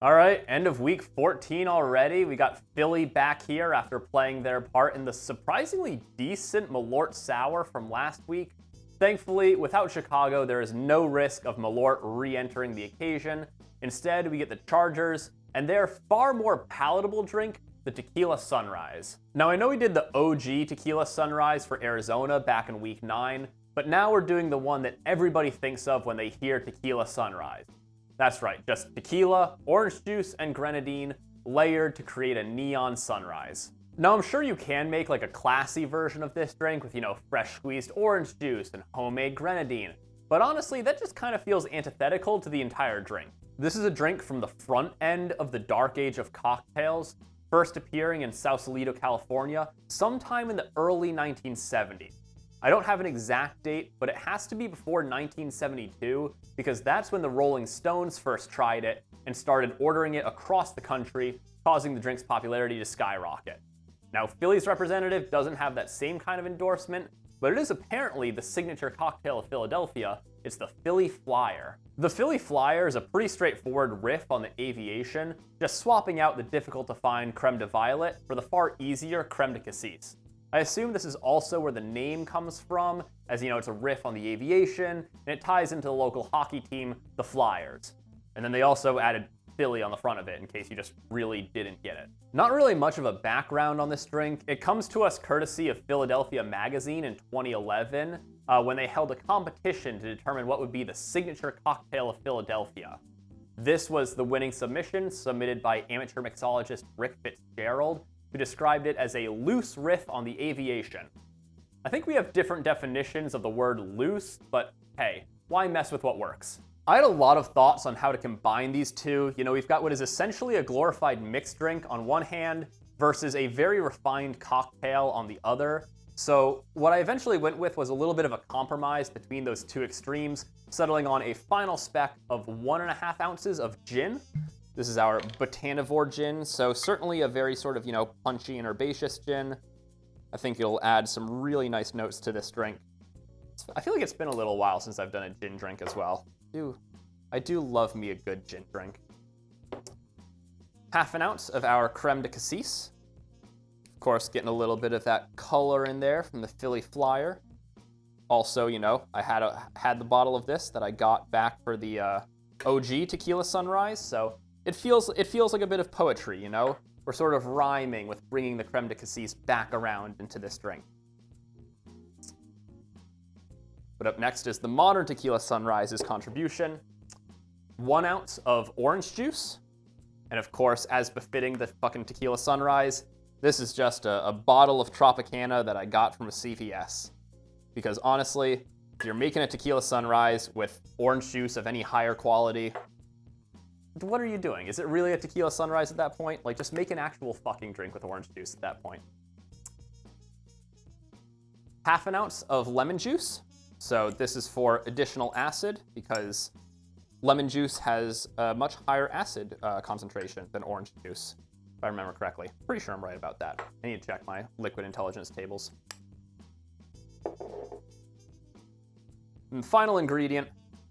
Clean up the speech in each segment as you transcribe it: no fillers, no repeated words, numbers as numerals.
All right, end of week 14 already. We got Philly back here after playing their part in the surprisingly decent Malort Sour from last week. Thankfully, without Chicago, there is no risk of Malort re-entering the occasion. Instead, we get the Chargers and their far more palatable drink, the Tequila Sunrise. Now, I know we did the OG Tequila Sunrise for Arizona back in week 9, but now we're doing the one that everybody thinks of when they hear Tequila Sunrise. That's right, just tequila, orange juice, and grenadine layered to create a neon sunrise. Now, I'm sure you can make like a classy version of this drink with, fresh squeezed orange juice and homemade grenadine, but honestly, that just kind of feels antithetical to the entire drink. This is a drink from the front end of the dark age of cocktails, first appearing in Sausalito, California, sometime in the early 1970s. I don't have an exact date, but it has to be before 1972 because that's when the Rolling Stones first tried it and started ordering it across the country, causing the drink's popularity to skyrocket. Now, Philly's representative doesn't have that same kind of endorsement, but it is apparently the signature cocktail of Philadelphia. It's the Philly Flyer. The Philly Flyer is a pretty straightforward riff on the aviation, just swapping out the difficult-to-find creme de violet for the far easier creme de cassis. I assume this is also where the name comes from, as it's a riff on the aviation, and it ties into the local hockey team, the Flyers. And then they also added Philly on the front of it, in case you just really didn't get it. Not really much of a background on this drink. It comes to us courtesy of Philadelphia Magazine in 2011, when they held a competition to determine what would be the signature cocktail of Philadelphia. This was the winning submission, submitted by amateur mixologist Rick Fitzgerald, who described it as a loose riff on the aviation. I think we have different definitions of the word loose, but hey, why mess with what works? I had a lot of thoughts on how to combine these two. We've got what is essentially a glorified mixed drink on one hand versus a very refined cocktail on the other. So what I eventually went with was a little bit of a compromise between those two extremes, settling on a final spec of 1.5 ounces of gin. This is our Botanivore gin, so certainly a very sort of, punchy and herbaceous gin. I think it'll add some really nice notes to this drink. I feel like it's been a little while since I've done a gin drink as well. I do love me a good gin drink. 1/2 ounce of our creme de cassis. Of course, getting a little bit of that color in there from the Philly Flyer. Also, I had the bottle of this that I got back for the OG Tequila Sunrise, so it feels like a bit of poetry, We're sort of rhyming with bringing the creme de cassis back around into this drink. But up next is the modern Tequila Sunrise's contribution. 1 ounce of orange juice. And of course, as befitting the fucking Tequila Sunrise, this is just a bottle of Tropicana that I got from a CVS. Because honestly, if you're making a Tequila Sunrise with orange juice of any higher quality, what are you doing? Is it really a Tequila Sunrise at that point? Like, just make an actual fucking drink with orange juice at that point. 1/2 ounce of lemon juice. So this is for additional acid because lemon juice has a much higher acid concentration than orange juice, if I remember correctly. Pretty sure I'm right about that. I need to check my liquid intelligence tables. And the final ingredient,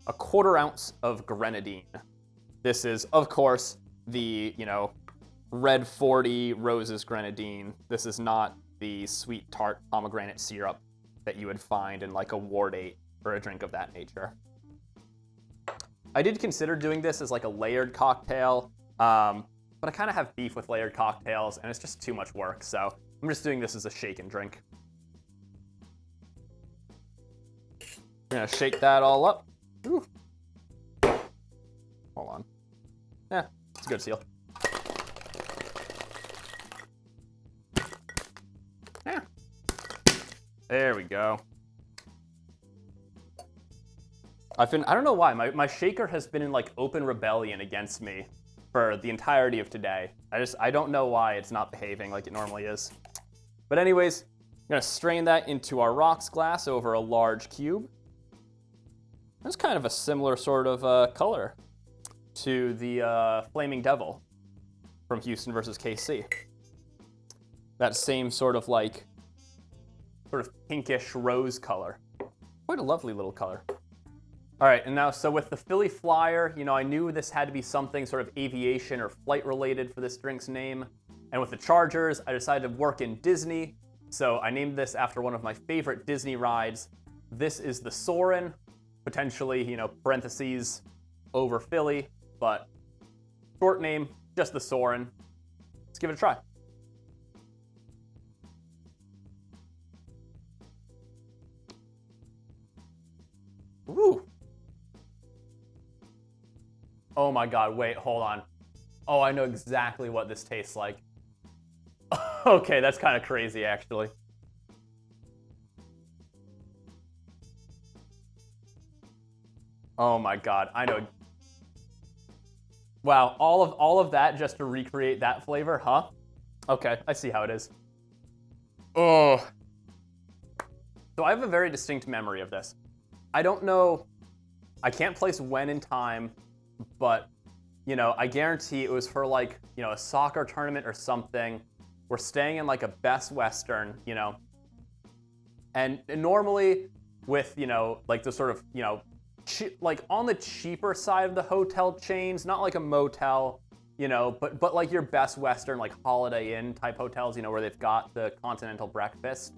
1/4 ounce of grenadine. This is, of course, the, red 40 roses grenadine. This is not the sweet tart pomegranate syrup that you would find in like a Ward 8 or a drink of that nature. I did consider doing this as like a layered cocktail, but I kind of have beef with layered cocktails and it's just too much work, so I'm just doing this as a shake and drink. We're gonna shake that all up. Ooh. Hold on. Yeah, it's a good seal. Yeah. There we go. I don't know why, my shaker has been in like open rebellion against me for the entirety of today. I don't know why it's not behaving like it normally is. But anyways, I'm gonna strain that into our rocks glass over a large cube. It's kind of a similar sort of color to the Flaming Devil from Houston versus KC. That same sort of pinkish rose color. Quite a lovely little color. All right, and now, so with the Philly Flyer, you know, I knew this had to be something sort of aviation or flight related for this drink's name. And with the Chargers, I decided to work in Disney. So I named this after one of my favorite Disney rides. This is the Soarin', potentially, you know, parentheses over Philly, but short name, just the Soarin'. Let's give it a try. Ooh. Oh my God, wait, hold on. Oh, I know exactly what this tastes like. Okay, that's kind of crazy, actually. Oh my God, I know. Wow, all of that just to recreate that flavor, huh? Okay, I see how it is. Oh. So I have a very distinct memory of this. I don't know, I can't place when in time, but, you know, I guarantee it was for like, you know, a soccer tournament or something. We're staying in like a Best Western, you know, and normally with, you know, like the sort of, you know, like on the cheaper side of the hotel chains, not like a motel, you know, but like your Best Western, like Holiday Inn type hotels, you know, where they've got the continental breakfast.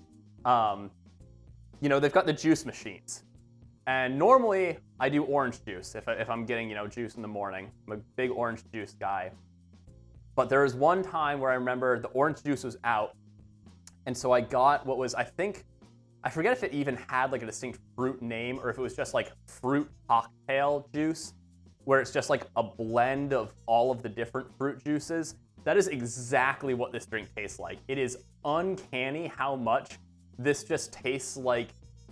You know, they've got the juice machines. And normally I do orange juice if I'm getting, you know, juice in the morning. I'm a big orange juice guy. But there was one time where I remember the orange juice was out. And so I got what was, I forget if it even had like a distinct fruit name or if it was just like fruit cocktail juice, where it's just like a blend of all of the different fruit juices. That is exactly what this drink tastes like. It is uncanny how much this just tastes like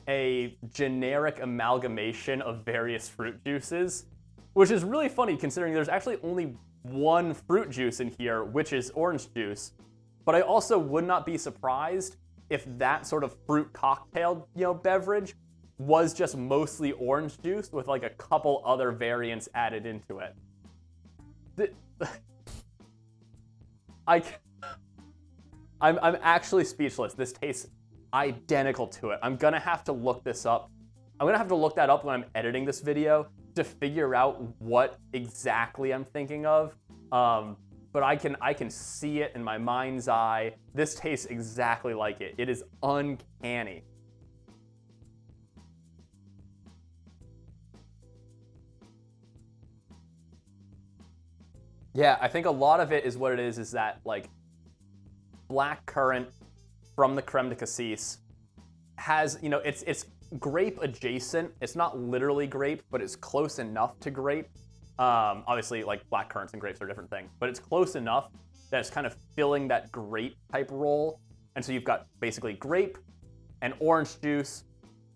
a generic amalgamation of various fruit juices, which is really funny considering there's actually only one fruit juice in here, which is orange juice. But I also would not be surprised if that sort of fruit cocktail, you know, beverage was just mostly orange juice with like a couple other variants added into it. I'm actually speechless. This tastes identical to it. I'm gonna have to look this up. I'm gonna have to look that up when I'm editing this video to figure out what exactly I'm thinking of. But I can see it in my mind's eye. This tastes exactly like it. It is uncanny. Yeah, I think a lot of it is what it is that like black currant from the creme de cassis has, you know, it's grape adjacent. It's not literally grape, but it's close enough to grape. Obviously, like black currants and grapes are different things, but it's close enough that it's kind of filling that grape type role. And so you've got basically grape and orange juice,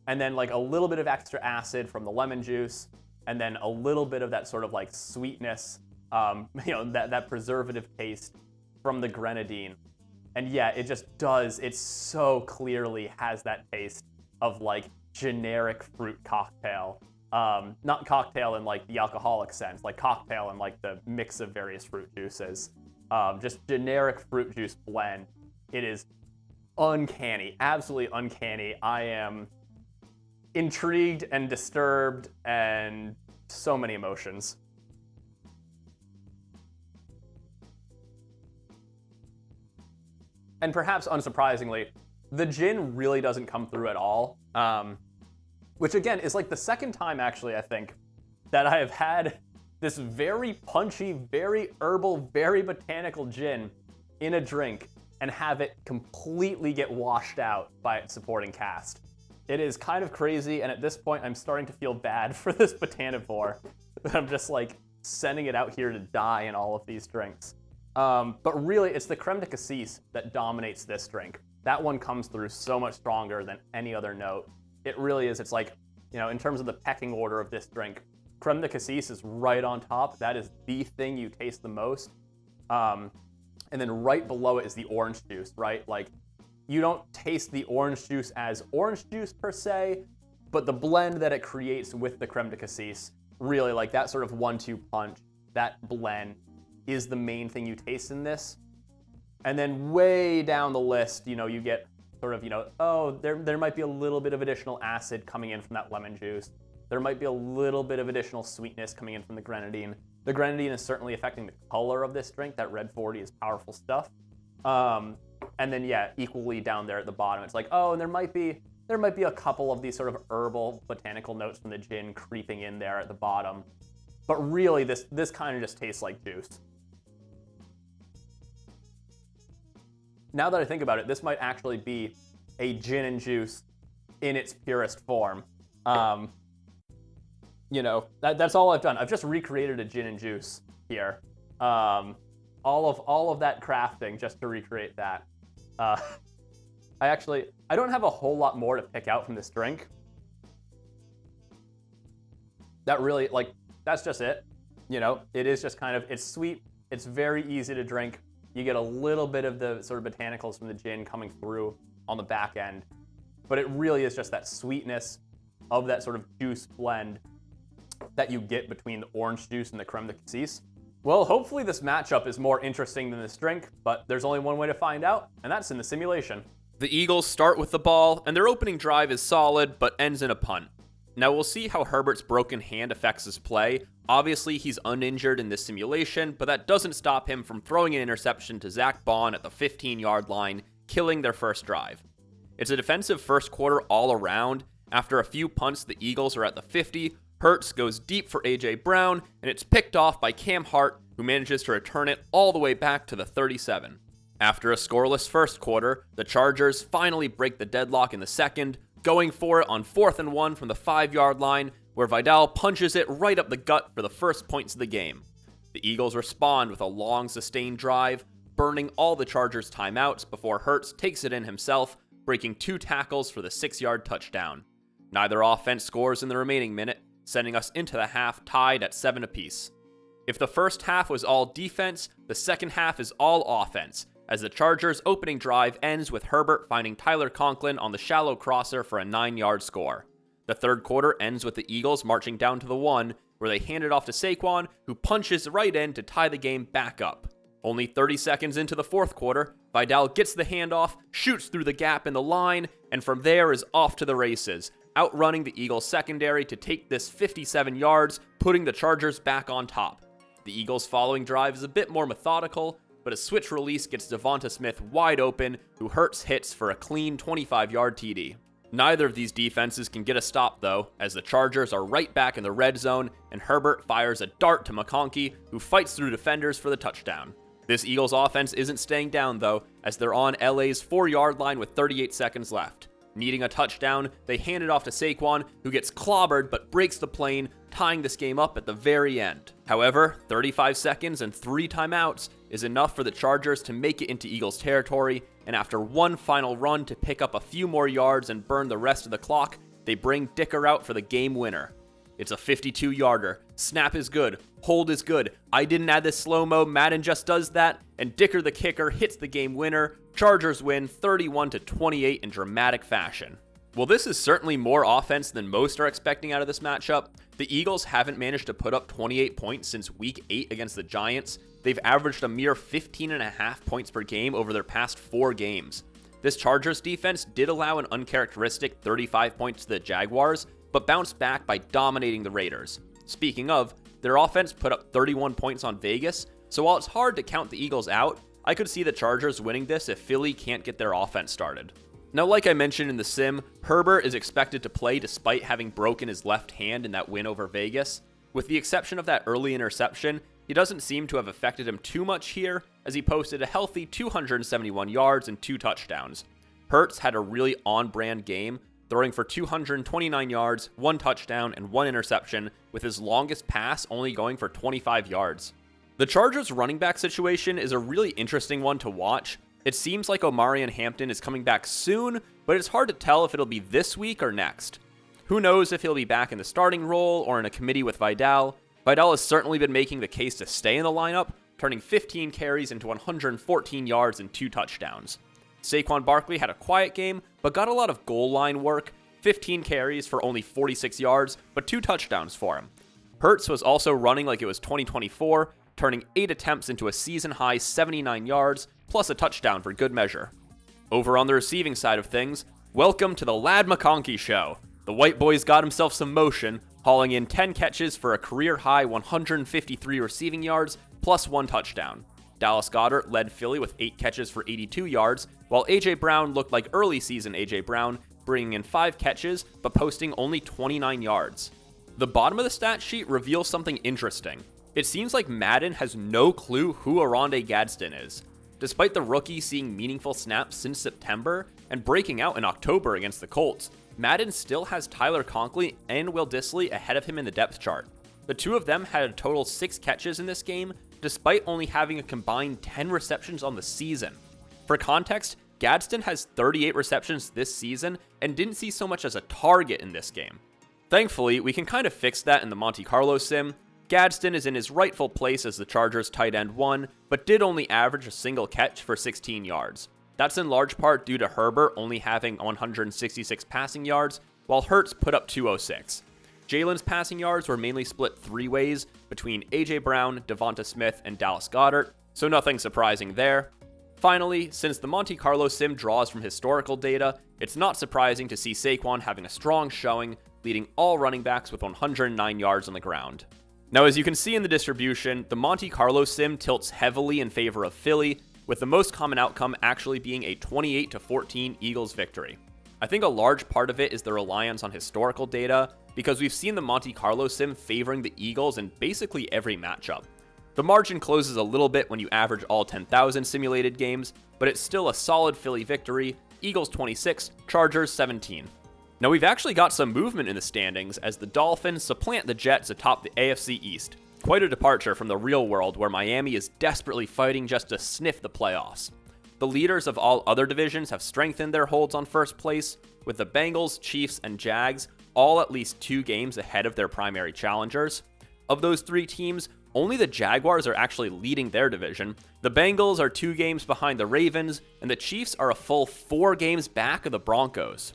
and then like a little bit of extra acid from the lemon juice, and then a little bit of that sort of like sweetness, you know, that preservative taste from the grenadine. And yeah, it just does. It so clearly has that taste of like generic fruit cocktail. Not cocktail in like the alcoholic sense, like cocktail in like the mix of various fruit juices. Just generic fruit juice blend. It is uncanny, absolutely uncanny. I am intrigued and disturbed and so many emotions. And perhaps unsurprisingly, the gin really doesn't come through at all. Which again is like the second time actually, I think, that I have had this very punchy, very herbal, very botanical gin in a drink and have it completely get washed out by its supporting cast. It is kind of crazy, and at this point I'm starting to feel bad for this botanivore. I'm just like sending it out here to die in all of these drinks. But really, it's the creme de cassis that dominates this drink. That one comes through so much stronger than any other note. It really is. It's like, you know, in terms of the pecking order of this drink, creme de cassis is right on top. That is the thing you taste the most. And then right below it is the orange juice, right? Like, you don't taste the orange juice as orange juice per se, but the blend that it creates with the creme de cassis, really like that sort of 1-2 punch, that blend is the main thing you taste in this. And then way down the list, you know, you get sort of, you know, oh, there might be a little bit of additional acid coming in from that lemon juice. there might be a little bit of additional sweetness coming in from the Grenadine. The Grenadine is certainly affecting the color of this drink. That red 40 is powerful stuff. And then, yeah, equally down there at the bottom, it's like, oh, and there might be a couple of these sort of herbal botanical notes from the gin creeping in there at the bottom. But really, this kind of just tastes like juice. Now that I think about it, this might actually be a gin and juice in its purest form. You know, that's all I've done. I've just recreated a gin and juice here. All of that crafting just to recreate that. I don't have a whole lot more to pick out from this drink. That really, like, that's just it. You know, it is just kind of, it's sweet. It's very easy to drink. You get a little bit of the sort of botanicals from the gin coming through on the back end. But it really is just that sweetness of that sort of juice blend that you get between the orange juice and the creme de cassis. Well, hopefully this matchup is more interesting than this drink, but there's only one way to find out, and that's in the simulation. The Eagles start with the ball, and their opening drive is solid, but ends in a punt. Now we'll see how Herbert's broken hand affects his play. Obviously, he's uninjured in this simulation, but that doesn't stop him from throwing an interception to Zach Bond at the 15-yard line, killing their first drive. It's a defensive first quarter all around. After a few punts, the Eagles are at the 50. Hurts goes deep for A.J. Brown, and it's picked off by Cam Hart, who manages to return it all the way back to the 37. After a scoreless first quarter, the Chargers finally break the deadlock in the second, going for it on 4th and 1 from the 5-yard line, where Vidal punches it right up the gut for the first points of the game. The Eagles respond with a long, sustained drive, burning all the Chargers' timeouts before Hurts takes it in himself, breaking 2 tackles for the 6-yard touchdown. Neither offense scores in the remaining minute, sending us into the half tied at 7 apiece. If the first half was all defense, the second half is all offense, as the Chargers' opening drive ends with Herbert finding Tyler Conklin on the shallow crosser for a 9-yard score. The third quarter ends with the Eagles marching down to the 1, where they hand it off to Saquon, who punches right in to tie the game back up. Only 30 seconds into the fourth quarter, Vidal gets the handoff, shoots through the gap in the line, and from there is off to the races, outrunning the Eagles' secondary to take this 57 yards, putting the Chargers back on top. The Eagles' following drive is a bit more methodical, but a switch release gets Devonta Smith wide open, who Hurts hits for a clean 25-yard TD. Neither of these defenses can get a stop, though, as the Chargers are right back in the red zone, and Herbert fires a dart to McConkey, who fights through defenders for the touchdown. This Eagles offense isn't staying down, though, as they're on LA's 4-yard line with 38 seconds left. Needing a touchdown, they hand it off to Saquon, who gets clobbered but breaks the plane, tying this game up at the very end. However, 35 seconds and 3 timeouts is enough for the Chargers to make it into Eagles territory, and after one final run to pick up a few more yards and burn the rest of the clock, they bring Dicker out for the game winner. It's a 52-yarder. Snap is good. Hold is good. I didn't add this slow-mo. Madden just does that. And Dicker the kicker hits the game winner. Chargers win 31-28 in dramatic fashion. Well, this is certainly more offense than most are expecting out of this matchup. The Eagles haven't managed to put up 28 points since Week 8 against the Giants. They've averaged a mere 15.5 points per game over their past 4 games. This Chargers defense did allow an uncharacteristic 35 points to the Jaguars, but bounced back by dominating the Raiders. Speaking of, their offense put up 31 points on Vegas, so while it's hard to count the Eagles out, I could see the Chargers winning this if Philly can't get their offense started. Now, like I mentioned in the sim, Herbert is expected to play despite having broken his left hand in that win over Vegas. With the exception of that early interception, he doesn't seem to have affected him too much here, as he posted a healthy 271 yards and 2 touchdowns. Hurts had a really on-brand game, throwing for 229 yards, 1 touchdown, and 1 interception, with his longest pass only going for 25 yards. The Chargers' running back situation is a really interesting one to watch. It seems like Omarion Hampton is coming back soon, but it's hard to tell if it'll be this week or next. Who knows if he'll be back in the starting role or in a committee with Vidal. Vidal has certainly been making the case to stay in the lineup, turning 15 carries into 114 yards and 2 touchdowns. Saquon Barkley had a quiet game, but got a lot of goal line work, 15 carries for only 46 yards, but 2 touchdowns for him. Hurts was also running like it was 2024, turning 8 attempts into a season-high 79 yards, plus a touchdown for good measure. Over on the receiving side of things, welcome to the Lad McConkey Show. The white boy's got himself some motion, hauling in 10 catches for a career-high 153 receiving yards, plus 1 touchdown. Dallas Goedert led Philly with 8 catches for 82 yards, while A.J. Brown looked like early season A.J. Brown, bringing in 5 catches, but posting only 29 yards. The bottom of the stat sheet reveals something interesting. It seems like Madden has no clue who Oronde Gadsden is. Despite the rookie seeing meaningful snaps since September and breaking out in October against the Colts, Madden still has Tyler Conklin and Will Dissly ahead of him in the depth chart. The two of them had a total 6 catches in this game, despite only having a combined 10 receptions on the season. For context, Gadsden has 38 receptions this season and didn't see so much as a target in this game. Thankfully, we can kind of fix that in the Monte Carlo sim. Gadsden is in his rightful place as the Chargers' tight end 1, but did only average a single catch for 16 yards. That's in large part due to Herbert only having 166 passing yards, while Hurts put up 206. Jalen's passing yards were mainly split 3 ways between A.J. Brown, Devonta Smith, and Dallas Goedert, so nothing surprising there. Finally, since the Monte Carlo sim draws from historical data, it's not surprising to see Saquon having a strong showing, leading all running backs with 109 yards on the ground. Now, as you can see in the distribution, the Monte Carlo sim tilts heavily in favor of Philly, with the most common outcome actually being a 28-14 Eagles victory. I think a large part of it is the reliance on historical data, because we've seen the Monte Carlo sim favoring the Eagles in basically every matchup. The margin closes a little bit when you average all 10,000 simulated games, but it's still a solid Philly victory, Eagles 26, Chargers 17. Now we've actually got some movement in the standings as the Dolphins supplant the Jets atop the AFC East. Quite a departure from the real world where Miami is desperately fighting just to sniff the playoffs. The leaders of all other divisions have strengthened their holds on first place, with the Bengals, Chiefs, and Jags all at least 2 games ahead of their primary challengers. Of those 3 teams, only the Jaguars are actually leading their division. The Bengals are 2 games behind the Ravens, and the Chiefs are a full 4 games back of the Broncos.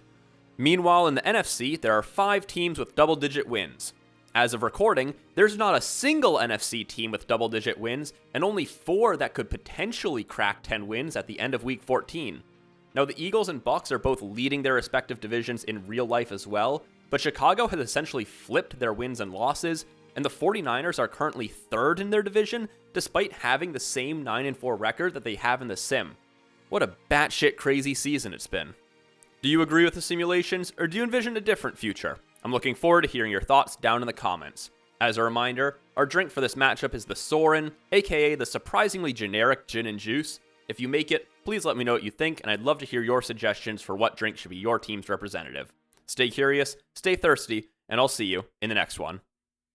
Meanwhile, in the NFC, there are 5 teams with double-digit wins. As of recording, there's not a single NFC team with double-digit wins, and only 4 that could potentially crack 10 wins at the end of Week 14. Now, the Eagles and Bucs are both leading their respective divisions in real life as well, but Chicago has essentially flipped their wins and losses, and the 49ers are currently 3rd in their division, despite having the same 9-4 record that they have in the sim. What a batshit crazy season it's been. Do you agree with the simulations, or do you envision a different future? I'm looking forward to hearing your thoughts down in the comments. As a reminder, our drink for this matchup is the Soarin, aka the surprisingly generic gin and juice. If you make it, please let me know what you think, and I'd love to hear your suggestions for what drink should be your team's representative. Stay curious, stay thirsty, and I'll see you in the next one.